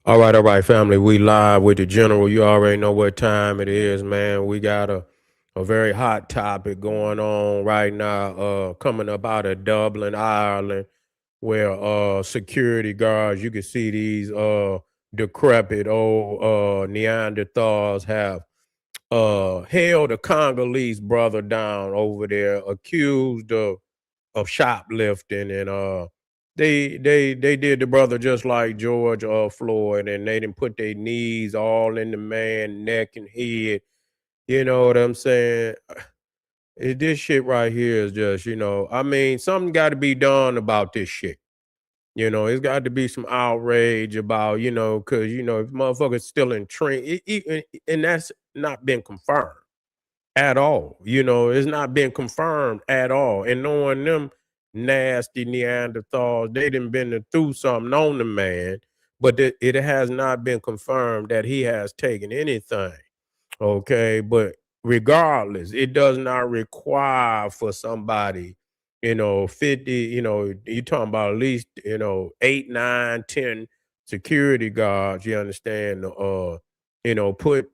All right, family. We live with the general. You already know what time it is, man. We got a very hot topic going on right now, coming up out of Dublin, Ireland, where security guards, you can see these decrepit old Neanderthals have held a Congolese brother down over there, accused of shoplifting, and they did the brother just like George Floyd, and they didn't put their knees all in the man neck and head. You know what I'm saying? This shit right here is just, I mean, something got to be done about this shit. It's got to be some outrage about, because if motherfuckers still in train, and that's not been confirmed at all. It's not been confirmed at all. And knowing them nasty Neanderthals, they done been through something on the man, but it has not been confirmed that he has taken anything. Okay, but regardless, it does not require for somebody, 50, you talking about at least, 8, 9, 10 security guards, you understand, put,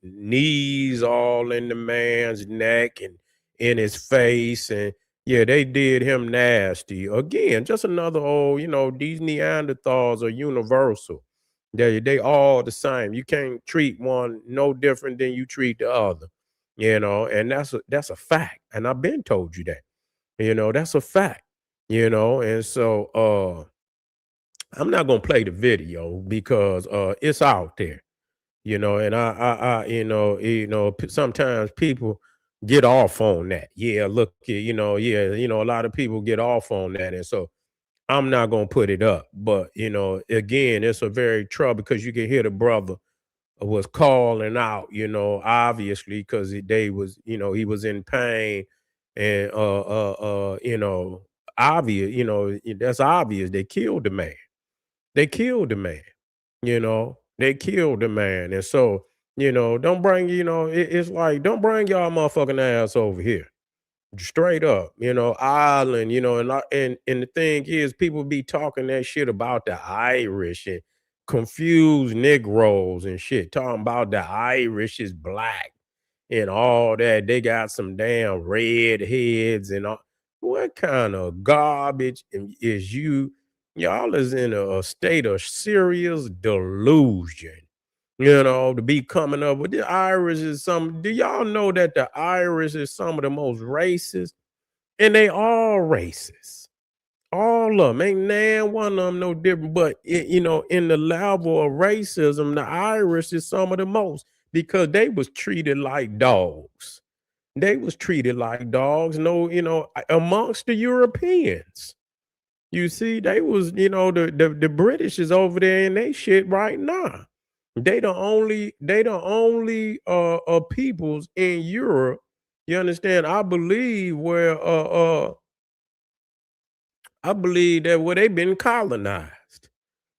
knees all in the man's neck and in his face. And yeah, they did him nasty. Again, just another old, these Neanderthals are universal. They all the same. You can't treat one no different than you treat the other, and that's a fact. And I've been told you that. That's a fact, and so I'm not gonna play the video because it's out there, and sometimes people get off on that. Yeah, look, yeah, a lot of people get off on that, and so I'm not gonna put it up. But again, it's a very trouble because you can hear the brother was calling out, obviously because they was, he was in pain, and obvious, that's obvious. They killed the man. They killed the man. They killed the man, and so don't bring, it's like don't bring y'all motherfucking ass over here. Straight up, Ireland, and the thing is, people be talking that shit about the Irish and confused Negroes and shit, talking about the Irish is black and all that. They got some damn red heads and all. What kind of garbage is you? Y'all is in a state of serious delusion. To be coming up with the Irish is some. Do y'all know that the Irish is some of the most racist? And they all racist. All of them. Ain't nan one of them no different. But in the level of racism, the Irish is some of the most because they was treated like dogs. They was treated like dogs. No, amongst the Europeans. You see, they was, the British is over there in they shit right now. They the only peoples in Europe, you understand? I believe that where they been colonized.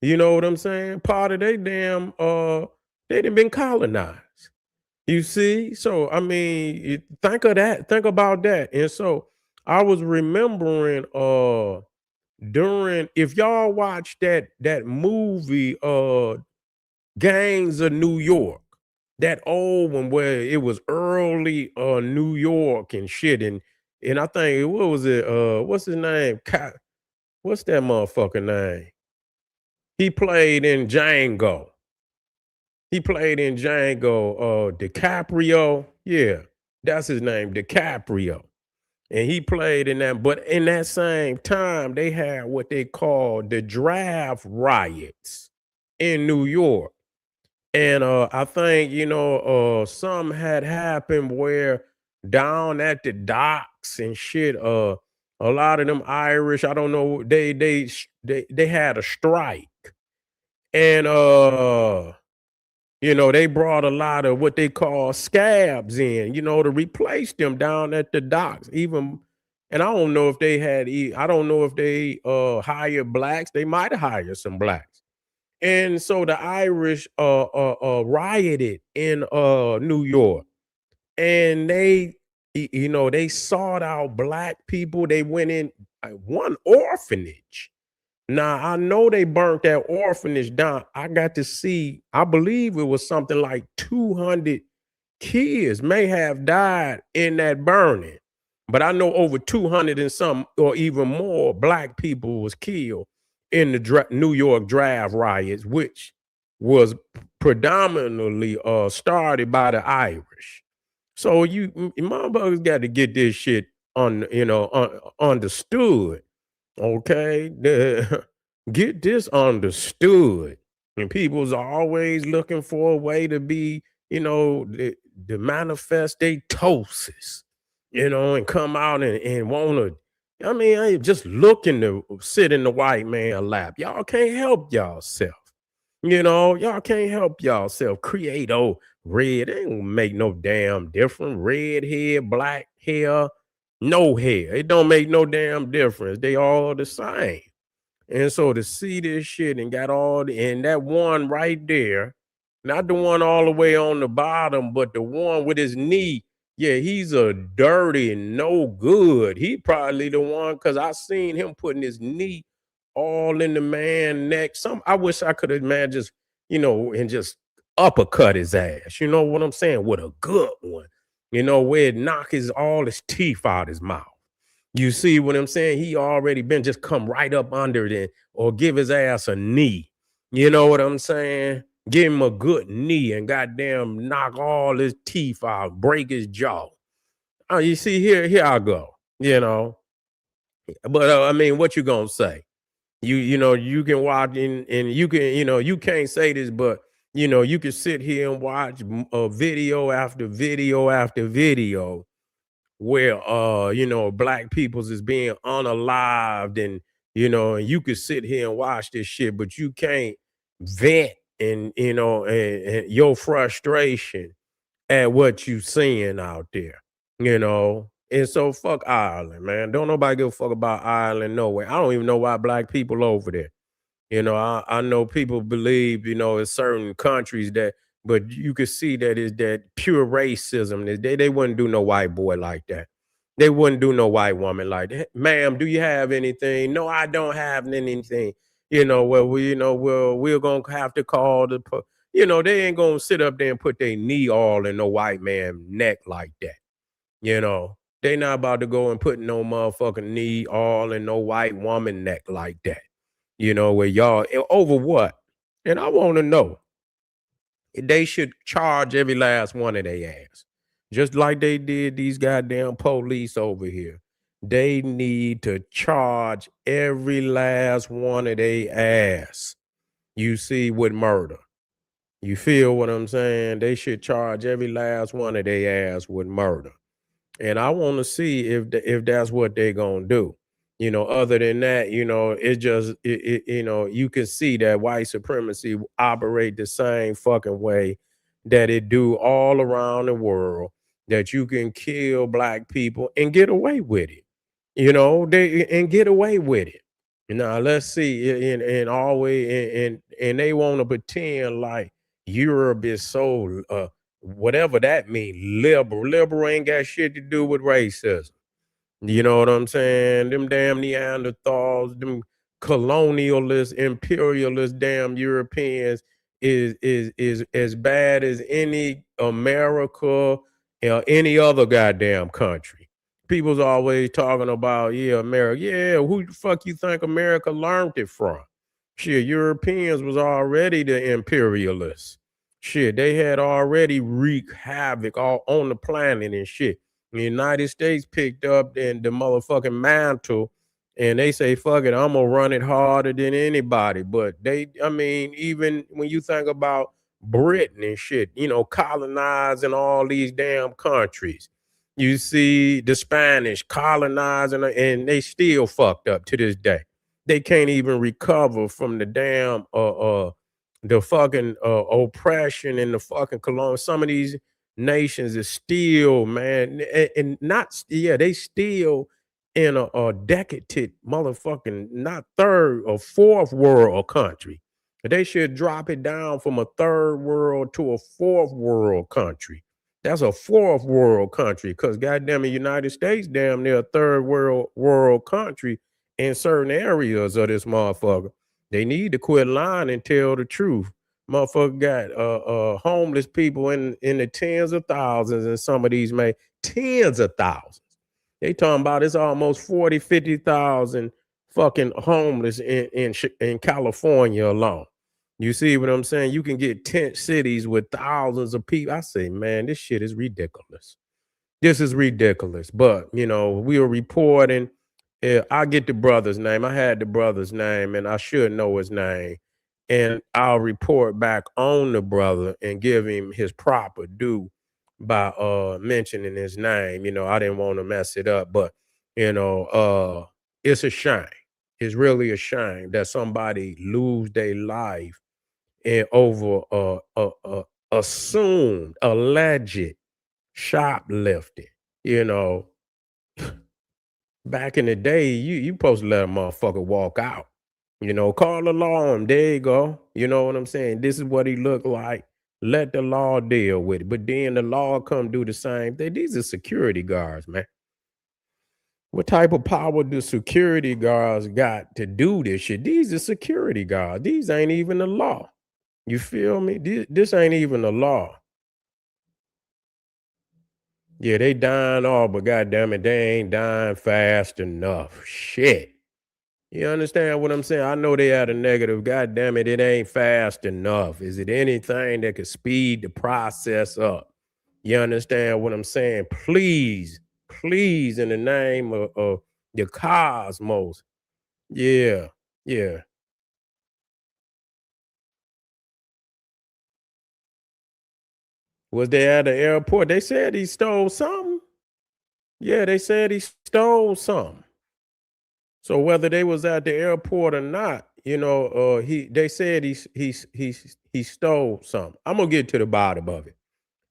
You know what I'm saying? Part of they damn they done been colonized. You see? So I mean, think of that, think about that. And so I was remembering during, if y'all watch that movie Gangs of New York, that old one where it was early New York and shit, and I think what was it, what's his name? What's that motherfucker name? He played in Django. He played in Django, DiCaprio. Yeah, that's his name, DiCaprio. And he played in that, but in that same time, they had what they call the draft riots in New York. And I think, some had happened where down at the docks and shit, a lot of them Irish, I don't know, they had a strike. And they brought a lot of what they call scabs in, to replace them down at the docks. Even, and I don't know if they had, I don't know if they hired blacks. They might have hired some blacks. And so the Irish rioted in New York, and they sought out black people. They went in one orphanage. Now I know they burnt that orphanage down. I got to see, I believe it was something like 200 kids may have died in that burning. But I know over 200 and some or even more black people was killed in the New York draft riots, which was predominantly started by the Irish. So motherfuckers got to get this shit understood. Okay, get this understood. And people's always looking for a way to be, to manifest their toasts, and come out and want to. I mean, I ain't just looking to sit in the white man lap. Y'all can't help y'allself. Y'all can't help y'allself. Create red. It ain't gonna make no damn difference. Red hair, black hair, no hair. It don't make no damn difference. They all the same. And so to see this shit and got and that one right there, not the one all the way on the bottom, but the one with his knee. Yeah, he's a dirty, no good. He probably the one because I seen him putting his knee all in the man neck. I wish I could have man just, and just uppercut his ass. You know what I'm saying? With a good one. Where it knock all his teeth out his mouth. You see what I'm saying? He already been just come right up under it or give his ass a knee. You know what I'm saying? Give him a good knee and goddamn knock all his teeth out, break his jaw. Oh, you see, here I go. But I mean, what you gonna say? You can watch and you can you can't say this, but you can sit here and watch a video after video after video where black peoples is being unalived and and you could sit here and watch this shit, but you can't vent and and your frustration at what you seeing out there. And so fuck Ireland, man. Don't nobody give a fuck about Ireland no way. I don't even know why black people over there. I know people believe, in certain countries that, but you could see that is that pure racism. They wouldn't do no white boy like that. They wouldn't do no white woman like that. Ma'am, do you have anything? No, I don't have anything. We're gonna have to call they ain't gonna sit up there and put their knee all in no white man neck like that. They not about to go and put no motherfucking knee all in no white woman neck like that. Where y'all over what? And I want to know. They should charge every last one of their ass. Just like they did these goddamn police over here. They need to charge every last one of their ass. You see, with murder. You feel what I'm saying? They should charge every last one of their ass with murder. And I want to see if that's what they're gonna do. Other than that, it just you can see that white supremacy operate the same fucking way that it do all around the world. That you can kill black people and get away with it. They and get away with it. Now let's see, and always and they want to pretend like Europe is so whatever that mean, liberal. Liberal ain't got shit to do with racism. You know what I'm saying? Them damn Neanderthals, them colonialist, imperialist damn Europeans is as bad as any America or any other goddamn country. People's always talking about, yeah, America. Yeah, who the fuck you think America learned it from? Shit, Europeans was already the imperialists. Shit, they had already wreaked havoc all on the planet and shit. The United States picked up and the motherfucking mantle and they say, fuck it, I'm gonna run it harder than anybody. But I mean, even when you think about Britain and shit, colonizing all these damn countries. You see the Spanish colonizing and they still fucked up to this day. They can't even recover from the damn the fucking oppression and the fucking colonial. Some of these nations is still, man, and not, yeah, they still in a decadent motherfucking not third or fourth world country. They should drop it down from a third world to a fourth world country. That's a fourth world country because goddamn the United States damn near a third world country in certain areas of this motherfucker. They need to quit lying and tell the truth. Motherfucker got homeless people in the tens of thousands, and some of these may tens of thousands. They talking about it's almost 40, 50,000 fucking homeless in California alone. You see what I'm saying? You can get tent cities with thousands of people. I say, man, this shit is ridiculous. This is ridiculous. But we were reporting. I get the brother's name. I had the brother's name, and I should know his name. And I'll report back on the brother and give him his proper due by mentioning his name. I didn't want to mess it up, but it's a shame. It's really a shame that somebody lose their life and over assumed alleged shoplifting. You know, back in the day, you supposed to let a motherfucker walk out. Call the law on him. There you go. You know what I'm saying? This is what he looked like. Let the law deal with it. But then the law come do the same thing. These are security guards, man. What type of power do security guards got to do this shit? These are security guards. These ain't even the law. You feel me? This ain't even the law. Yeah, they dying off, but goddamn it, they ain't dying fast enough. Shit. You understand what I'm saying? I know they had a negative. God damn it, it ain't fast enough. Is it anything that could speed the process up? You understand what I'm saying? Please, please, in the name of the cosmos. Yeah, yeah. Was they at the airport? They said he stole something. Yeah, they said he stole something. So whether they was at the airport or not, they said he stole something. I'm gonna get to the bottom of it.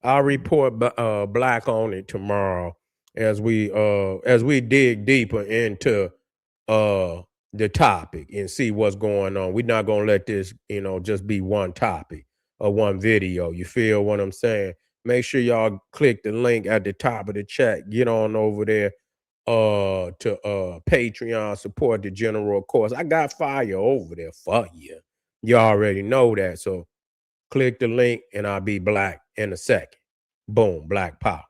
I'll report black on it tomorrow as we dig deeper into uh the topic and see what's going on. We're not gonna let this, just be one topic or one video. You feel what I'm saying? Make sure y'all click the link at the top of the chat. Get on over there to Patreon, support the general course. I got fire over there for you. You already know that. So click the link and I'll be black in a second. Boom, black power.